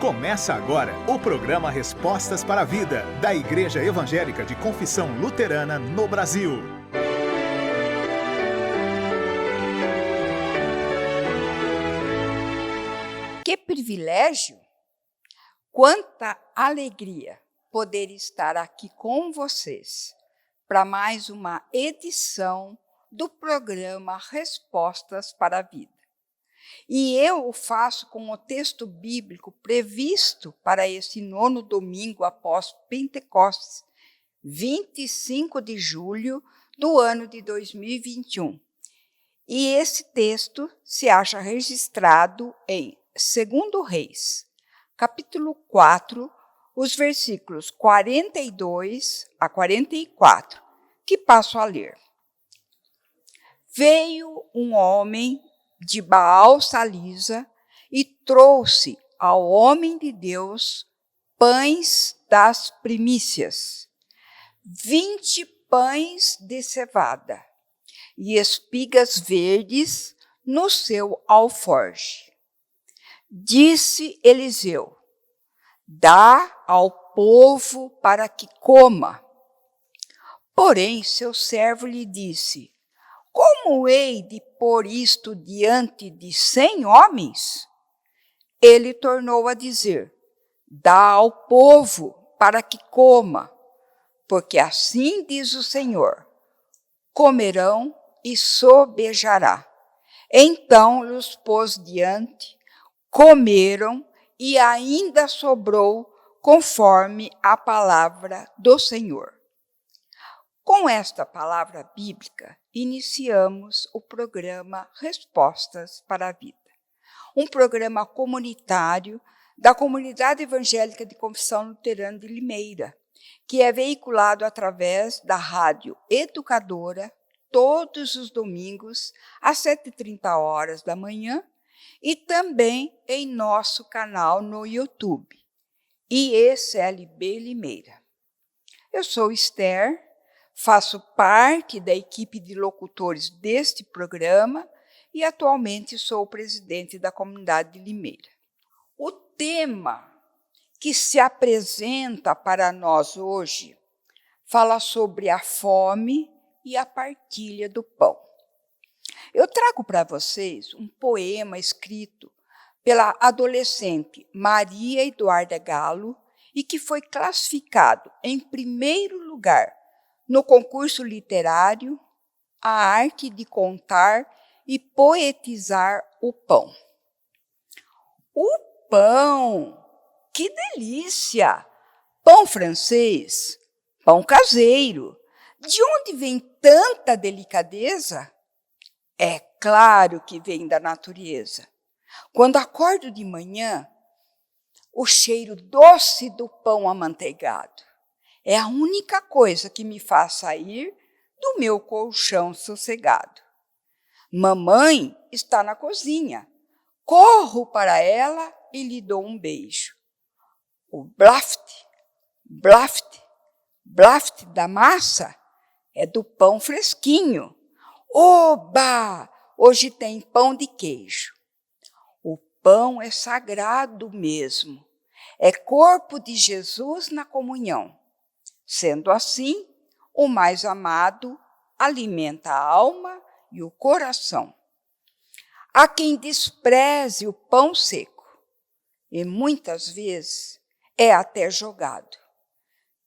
Começa agora o programa Respostas para a Vida, da Igreja Evangélica de Confissão Luterana no Brasil. Que privilégio, quanta alegria poder estar aqui com vocês para mais uma edição do programa Respostas para a Vida. E eu o faço com o texto bíblico previsto para esse 9º domingo após Pentecostes, 25 de julho do ano de 2021. E esse texto se acha registrado em 2 Reis, capítulo 4, os versículos 42 a 44, que passo a ler. Veio um homem de Baal-Salisa e trouxe ao homem de Deus pães das primícias, 20 pães de cevada e espigas verdes no seu alforje. Disse Eliseu: dá ao povo para que coma. Porém, seu servo lhe disse: como hei de pôr isto diante de 100 homens? Ele tornou a dizer: dá ao povo para que coma, porque assim diz o Senhor: comerão e sobejará. Então os pôs diante, comeram e ainda sobrou conforme a palavra do Senhor. Com esta palavra bíblica, iniciamos o programa Respostas para a Vida, um programa comunitário da Comunidade Evangélica de Confissão Luterana de Limeira, que é veiculado através da Rádio Educadora todos os domingos às 7h30 da manhã e também em nosso canal no YouTube, IECLB Limeira. Eu sou Esther. Faço parte da equipe de locutores deste programa e atualmente sou presidente da comunidade de Limeira. O tema que se apresenta para nós hoje fala sobre a fome e a partilha do pão. Eu trago para vocês um poema escrito pela adolescente Maria Eduarda Galo e que foi classificado em primeiro lugar no concurso literário A Arte de Contar e Poetizar o Pão. O pão! Que delícia! Pão francês, pão caseiro. De onde vem tanta delicadeza? É claro que vem da natureza. Quando acordo de manhã, o cheiro doce do pão amanteigado é a única coisa que me faz sair do meu colchão sossegado. Mamãe está na cozinha. Corro para ela e lhe dou um beijo. O blaft, blaft, blaft da massa é do pão fresquinho. Oba! Hoje tem pão de queijo. O pão é sagrado mesmo. É corpo de Jesus na comunhão. Sendo assim, o mais amado alimenta a alma e o coração. Há quem despreze o pão seco, e muitas vezes é até jogado.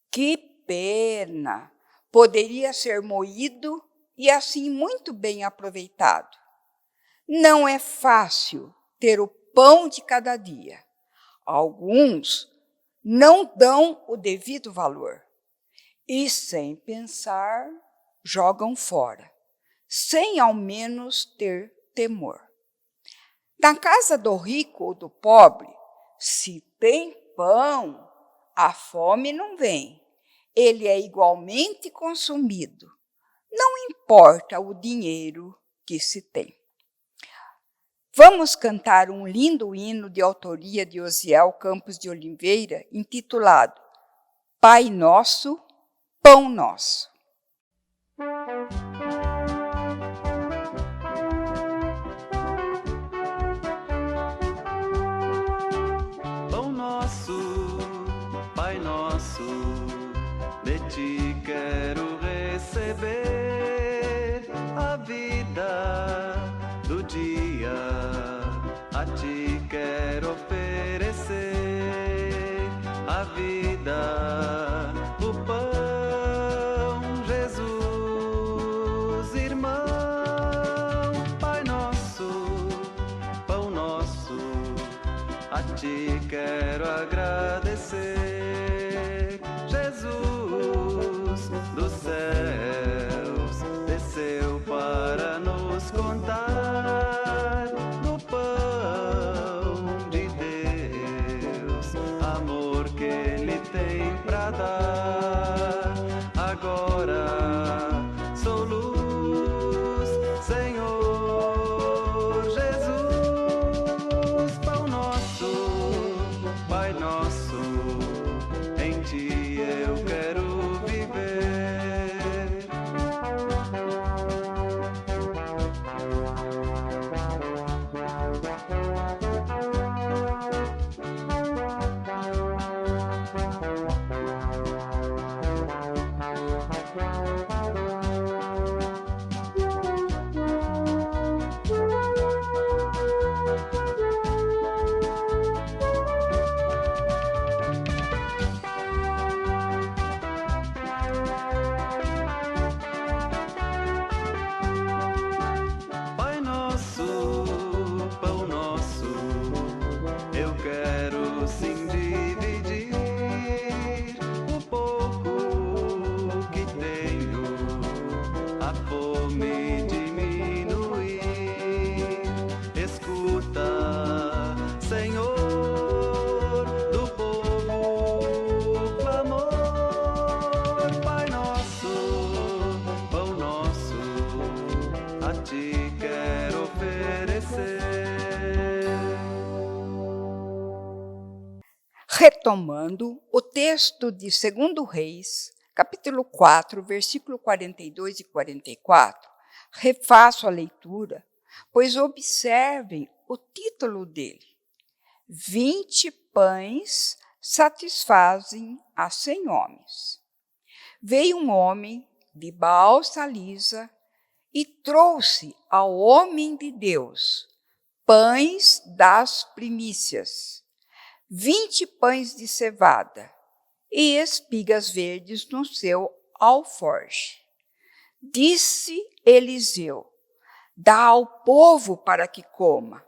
Que pena! Poderia ser moído e assim muito bem aproveitado. Não é fácil ter o pão de cada dia. Alguns não dão o devido valor. E, sem pensar, jogam fora, sem ao menos ter temor. Na casa do rico ou do pobre, se tem pão, a fome não vem. Ele é igualmente consumido. Não importa o dinheiro que se tem. Vamos cantar um lindo hino de autoria de Osiel Campos de Oliveira, intitulado Pai Nosso, Pão Nosso. Pão nosso ti quero agradecer. Jesus dos céus desceu para nos contar do pão de Deus, amor que Ele tem pra dar. Agora sou luz, Senhor Jesus, pão nosso, Pai nosso, em ti eu quero viver. Pai nosso, pão nosso, eu quero sim dividir o pouco que tenho, a fome diminuir. Escuta, Senhor, do povo clamor. Pai nosso, pão nosso, a ti quero oferecer. Retomando o texto de 2 Reis, capítulo 4, versículo 42 e 44, refaço a leitura, pois observem o título dele. 20 pães satisfazem a 100 homens. Veio um homem de Baal-Salisa e trouxe ao homem de Deus pães das primícias, 20 pães de cevada e espigas verdes no seu alforje. Disse Eliseu: dá ao povo para que coma.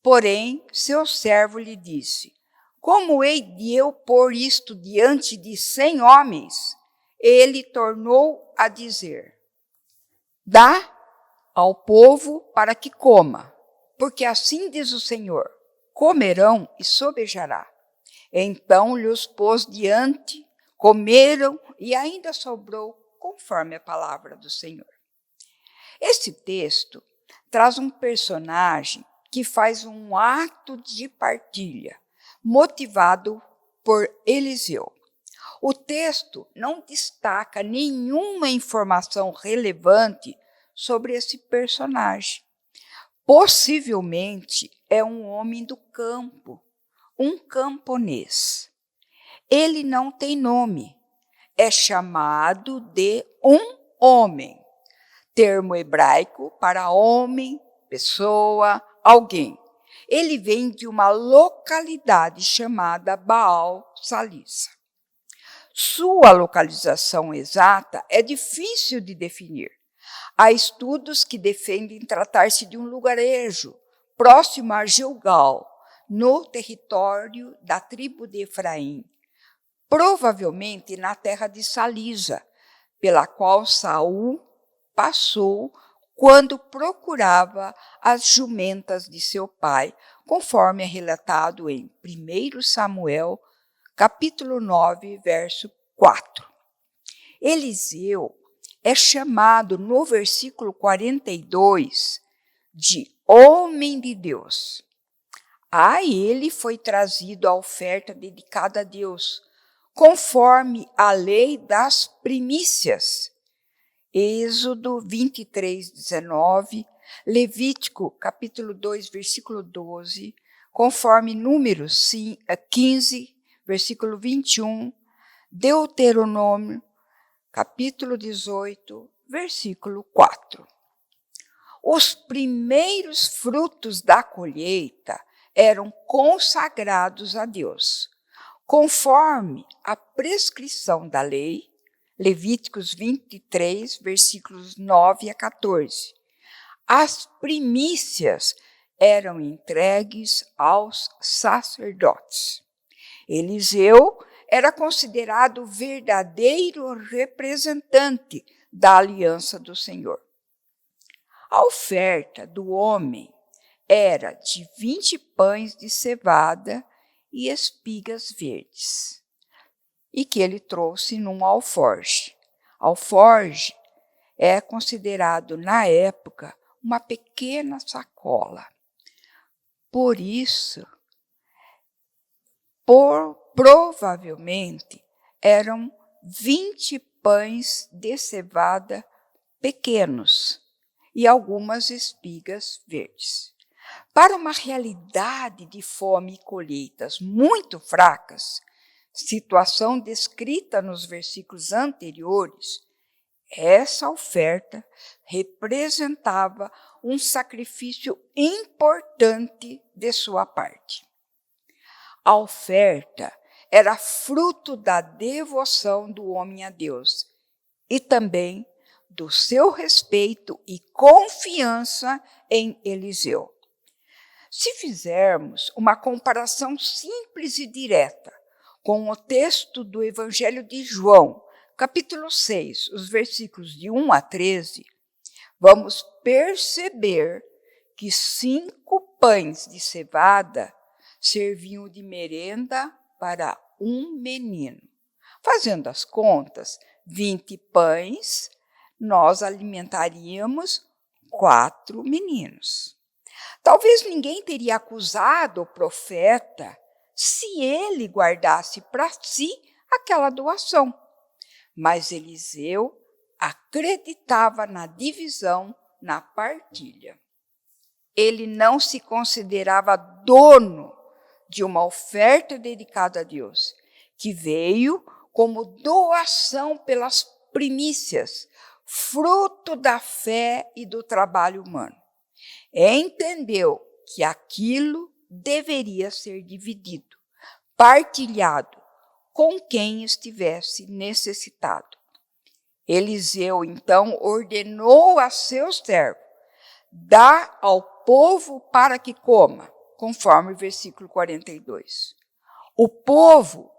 Porém, seu servo lhe disse: como hei de eu pôr isto diante de 100 homens? Ele tornou a dizer: dá ao povo para que coma, porque assim diz o Senhor: comerão e sobejará. Então lhes pôs diante, comeram e ainda sobrou, conforme a palavra do Senhor. Esse texto traz um personagem que faz um ato de partilha, motivado por Eliseu. O texto não destaca nenhuma informação relevante sobre esse personagem. Possivelmente é um homem do campo, um camponês. Ele não tem nome, é chamado de um homem, termo hebraico para homem, pessoa, alguém. Ele vem de uma localidade chamada Baal-Salisa. Sua localização exata é difícil de definir. Há estudos que defendem tratar-se de um lugarejo próximo a Gilgal, no território da tribo de Efraim, provavelmente na terra de Salisa, pela qual Saul passou quando procurava as jumentas de seu pai, conforme é relatado em 1 Samuel, capítulo 9, verso 4. Eliseu é chamado no versículo 42 de homem de Deus. A ele foi trazido a oferta dedicada a Deus, conforme a lei das primícias. Êxodo 23, 19, Levítico capítulo 2, versículo 12, conforme Números 15, versículo 21, Deuteronômio capítulo 18, versículo 4. Os primeiros frutos da colheita eram consagrados a Deus, conforme a prescrição da lei, Levíticos 23, versículos 9 a 14. As primícias eram entregues aos sacerdotes. Eliseu era considerado o verdadeiro representante da aliança do Senhor. A oferta do homem era de 20 pães de cevada e espigas verdes, e que ele trouxe num alforje. Alforje é considerado, na época, uma pequena sacola. Por isso, provavelmente, eram 20 pães de cevada pequenos e algumas espigas verdes. Para uma realidade de fome e colheitas muito fracas, situação descrita nos versículos anteriores, essa oferta representava um sacrifício importante de sua parte. A oferta era fruto da devoção do homem a Deus e também do seu respeito e confiança em Eliseu. Se fizermos uma comparação simples e direta com o texto do Evangelho de João, capítulo 6, os versículos de 1 a 13, vamos perceber que 5 pães de cevada serviam de merenda para um menino. Fazendo as contas, 20 pães, nós alimentaríamos 4 meninos. Talvez ninguém teria acusado o profeta se ele guardasse para si aquela doação. Mas Eliseu acreditava na divisão, na partilha. Ele não se considerava dono de uma oferta dedicada a Deus, que veio como doação pelas primícias, fruto da fé e do trabalho humano. Entendeu que aquilo deveria ser dividido, partilhado com quem estivesse necessitado. Eliseu, então, ordenou a seu servo: dá ao povo para que coma, conforme o versículo 42. O povo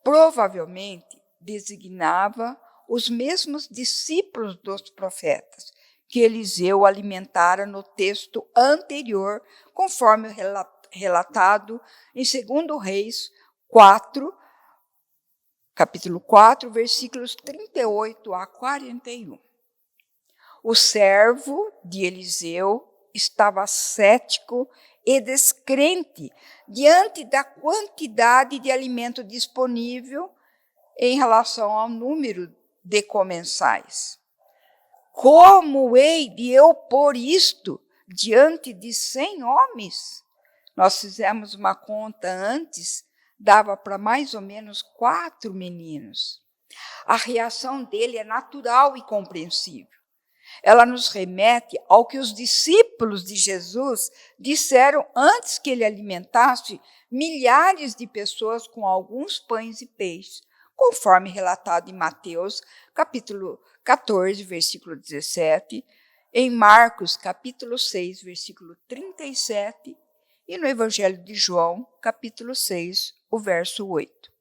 provavelmente designava os mesmos discípulos dos profetas que Eliseu alimentara no texto anterior, conforme relatado em 2 Reis 4, capítulo 4, versículos 38 a 41. O servo de Eliseu estava cético e descrente diante da quantidade de alimento disponível em relação ao número de comensais. Como hei de eu pôr isto diante de 100 homens? Nós fizemos uma conta antes, dava para mais ou menos 4 meninos. A reação dele é natural e compreensível. Ela nos remete ao que os discípulos de Jesus disseram antes que ele alimentasse milhares de pessoas com alguns pães e peixes, conforme relatado em Mateus, capítulo 14, versículo 17, em Marcos, capítulo 6, versículo 37, e no Evangelho de João, capítulo 6, o verso 8.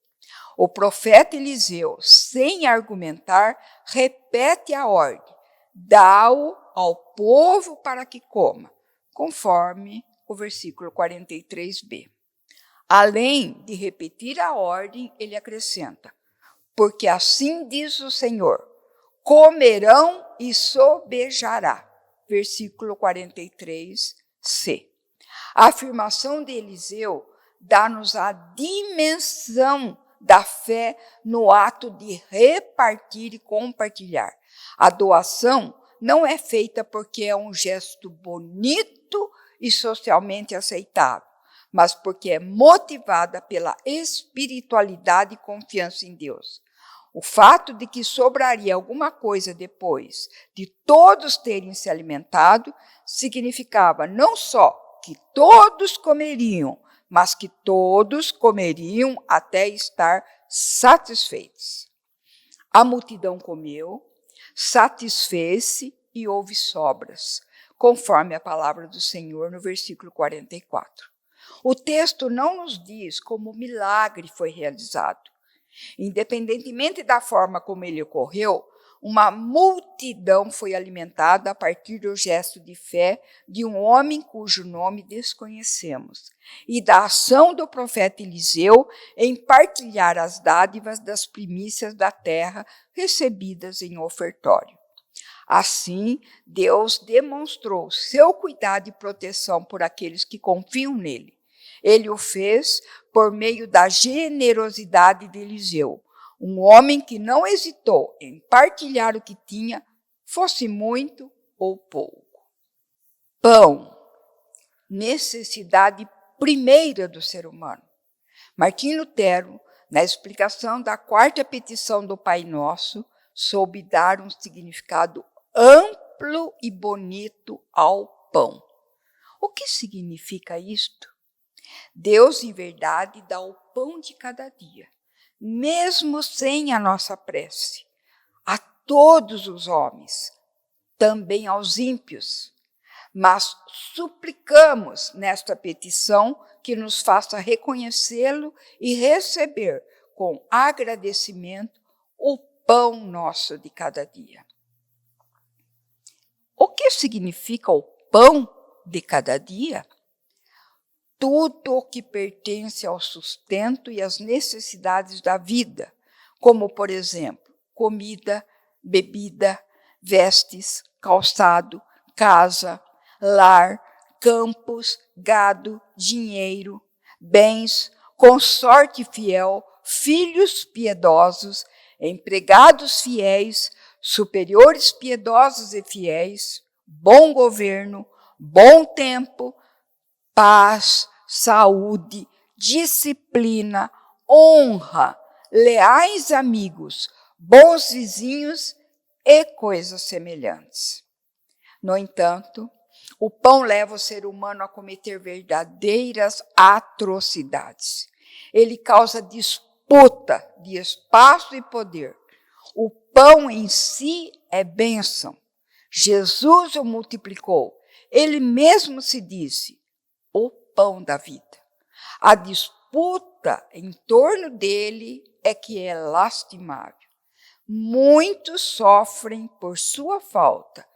O profeta Eliseu, sem argumentar, repete a ordem: dá-o ao povo para que coma, conforme o versículo 43b. Além de repetir a ordem, ele acrescenta: porque assim diz o Senhor, comerão e sobejará. Versículo 43c. A afirmação de Eliseu dá-nos a dimensão da fé no ato de repartir e compartilhar. A doação não é feita porque é um gesto bonito e socialmente aceitável, mas porque é motivada pela espiritualidade e confiança em Deus. O fato de que sobraria alguma coisa depois de todos terem se alimentado significava não só que todos comeriam, mas que todos comeriam até estar satisfeitos. A multidão comeu, satisfez-se e houve sobras. conforme a palavra do Senhor no versículo 44. O texto não nos diz como o milagre foi realizado. Independentemente da forma como ele ocorreu, uma multidão foi alimentada a partir do gesto de fé de um homem cujo nome desconhecemos, e da ação do profeta Eliseu em partilhar as dádivas das primícias da terra recebidas em ofertório. Assim, Deus demonstrou seu cuidado e proteção por aqueles que confiam nele. Ele o fez por meio da generosidade de Eliseu, um homem que não hesitou em partilhar o que tinha, fosse muito ou pouco. Pão, necessidade primeira do ser humano. Martim Lutero, na explicação da quarta petição do Pai Nosso, soube dar um significado amplo e bonito ao pão. O que significa isto? Deus, em verdade, dá o pão de cada dia, mesmo sem a nossa prece, a todos os homens, também aos ímpios. Mas suplicamos nesta petição que nos faça reconhecê-lo e receber com agradecimento o pão nosso de cada dia. O que significa o pão de cada dia? Tudo o que pertence ao sustento e às necessidades da vida, como, por exemplo, comida, bebida, vestes, calçado, casa, lar, campos, gado, dinheiro, bens, consorte fiel, filhos piedosos, empregados fiéis, superiores piedosos e fiéis, bom governo, bom tempo, paz, saúde, disciplina, honra, leais amigos, bons vizinhos e coisas semelhantes. No entanto, o pão leva o ser humano a cometer verdadeiras atrocidades. Ele causa disputa de espaço e poder. O pão em si é bênção. Jesus o multiplicou. Ele mesmo se disse o pão da vida. A disputa em torno dele é que é lastimável. Muitos sofrem por sua falta,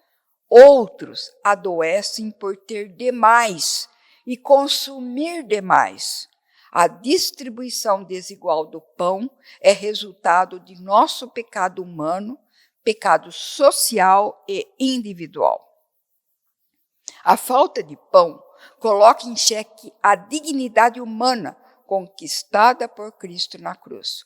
outros adoecem por ter demais e consumir demais. A distribuição desigual do pão é resultado de nosso pecado humano, pecado social e individual. A falta de pão coloca em xeque a dignidade humana conquistada por Cristo na cruz.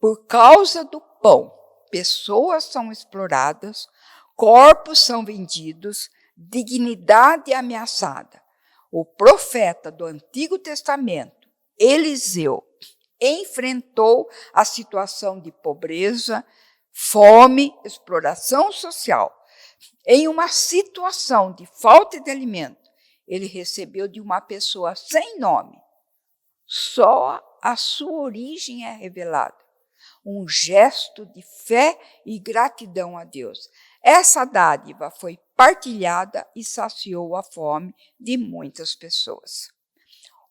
Por causa do pão, pessoas são exploradas, corpos são vendidos, dignidade é ameaçada. O profeta do Antigo Testamento, Eliseu, enfrentou a situação de pobreza, fome, exploração social. Em uma situação de falta de alimento, ele recebeu de uma pessoa sem nome. Só a sua origem é revelada. Um gesto de fé e gratidão a Deus. Essa dádiva foi partilhada e saciou a fome de muitas pessoas.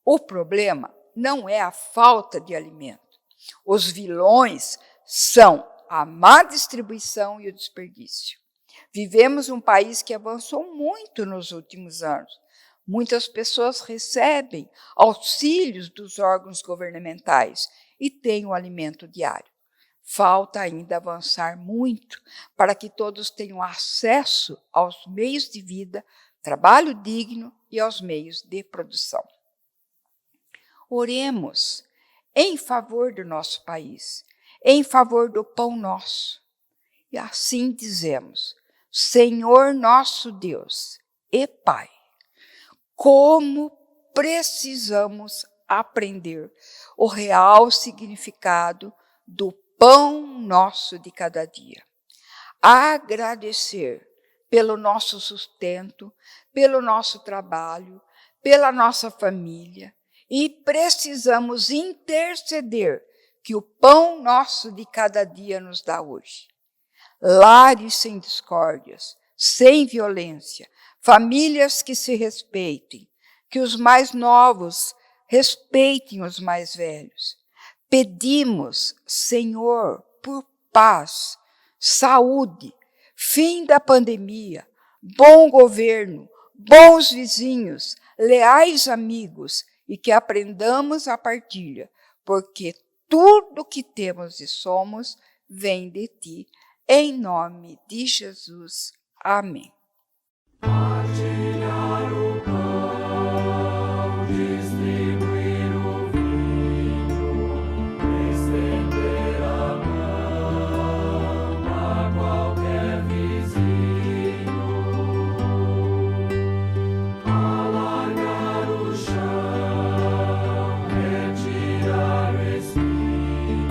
O problema não é a falta de alimento. Os vilões são a má distribuição e o desperdício. Vivemos um país que avançou muito nos últimos anos. Muitas pessoas recebem auxílios dos órgãos governamentais e têm o alimento diário. Falta ainda avançar muito para que todos tenham acesso aos meios de vida, trabalho digno e aos meios de produção. Oremos em favor do nosso país, em favor do pão nosso. E assim dizemos: Senhor nosso Deus e Pai, como precisamos aprender o real significado do pão nosso de cada dia. Agradecer pelo nosso sustento, pelo nosso trabalho, pela nossa família, e precisamos interceder que o pão nosso de cada dia nos dá hoje. Lares sem discórdias, sem violência, famílias que se respeitem, que os mais novos respeitem os mais velhos. Pedimos, Senhor, por paz, saúde, fim da pandemia, bom governo, bons vizinhos, leais amigos e que aprendamos a partilha, porque tudo que temos e somos vem de ti. Em nome de Jesus. Amém. Partilhar o pão, distribuir o vinho, estender a mão a qualquer vizinho, alargar o chão, retirar o espinho,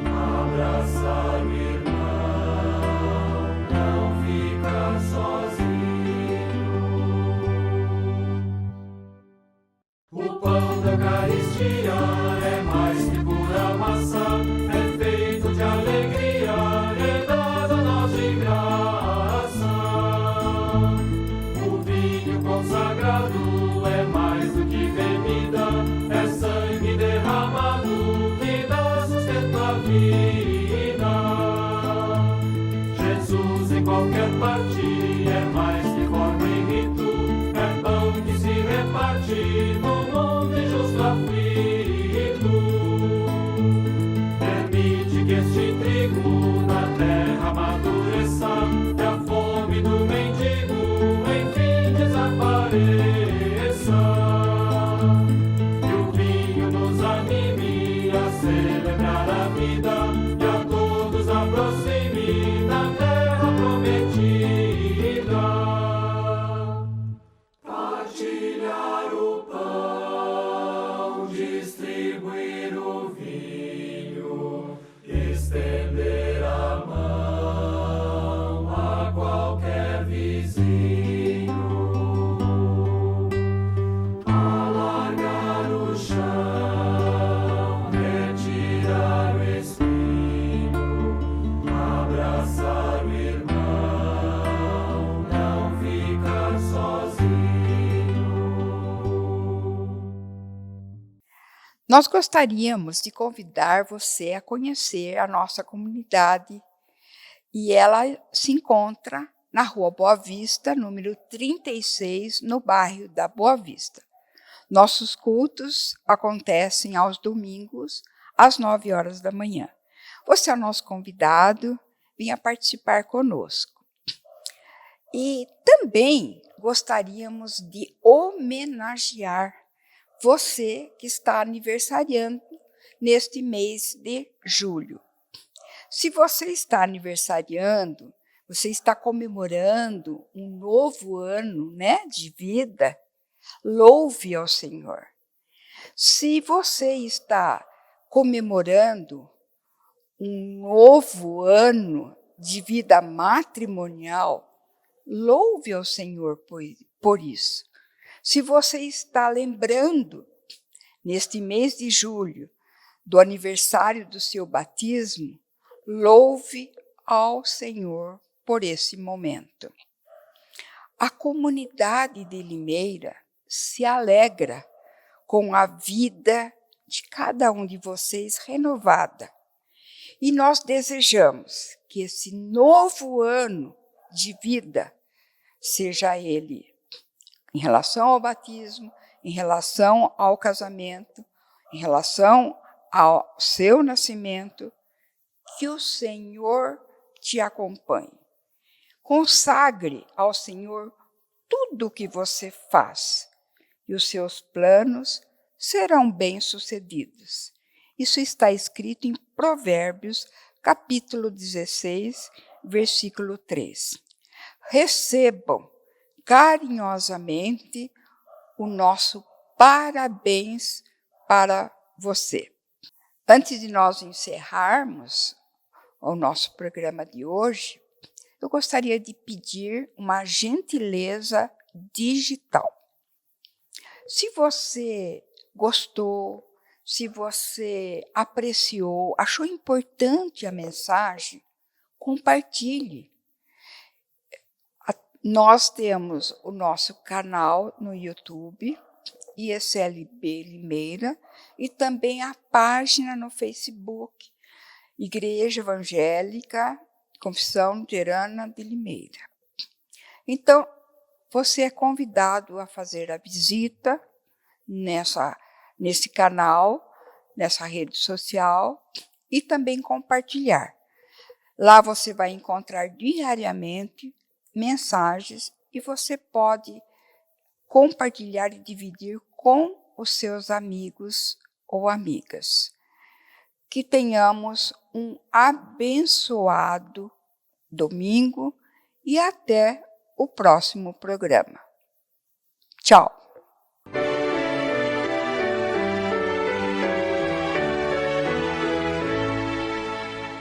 abraçar o irmão, não ficar sozinho. O pão da Eucaristia é mais que pura maçã, é feito de alegria, é dado a nós de graça. O vinho consagrado é mais do que bebida, é sangue derramado que dá sustento à vida. Jesus em qualquer parte é mais que forma e rito, é pão que se reparte no mundo injusto aflito. Permite que este trigo na terra amadureça, e a fome do mendigo enfim desapareça. E o vinho nos anime a celebrar a vida, e a todos aproxime da terra prometida. Partilhar o pão, distribuir o vinho, estender a mão a qualquer vizinho, alargar o chão, retirar o espinho, abraçar o irmão, não ficar sozinho. Nós gostaríamos de convidar você a conhecer a nossa comunidade e ela se encontra na Rua Boa Vista, número 36, no bairro da Boa Vista. Nossos cultos acontecem aos domingos, às 9 horas da manhã. Você é o nosso convidado, venha participar conosco. E também gostaríamos de homenagear você que está aniversariando neste mês de julho. Se você está aniversariando, você está comemorando um novo ano, de vida, louve ao Senhor. Se você está comemorando um novo ano de vida matrimonial, louve ao Senhor por isso. Se você está lembrando, neste mês de julho, do aniversário do seu batismo, louve ao Senhor por esse momento. A comunidade de Limeira se alegra com a vida de cada um de vocês renovada. E nós desejamos que esse novo ano de vida, seja ele em relação ao batismo, em relação ao casamento, em relação ao seu nascimento, que o Senhor te acompanhe. Consagre ao Senhor tudo o que você faz e os seus planos serão bem-sucedidos. Isso está escrito em Provérbios, capítulo 16, versículo 3. Recebam carinhosamente o nosso parabéns para você. Antes de nós encerrarmos o nosso programa de hoje, eu gostaria de pedir uma gentileza digital. Se você gostou, se você apreciou, achou importante a mensagem, compartilhe. Nós temos o nosso canal no YouTube, ISLB Limeira, e também a página no Facebook, Igreja Evangélica Confissão Luterana de Limeira. Então, você é convidado a fazer a visita nesse canal, nessa rede social, e também compartilhar. Lá você vai encontrar diariamente mensagens e você pode compartilhar e dividir com os seus amigos ou amigas. Que tenhamos um abençoado domingo e até o próximo programa. Tchau!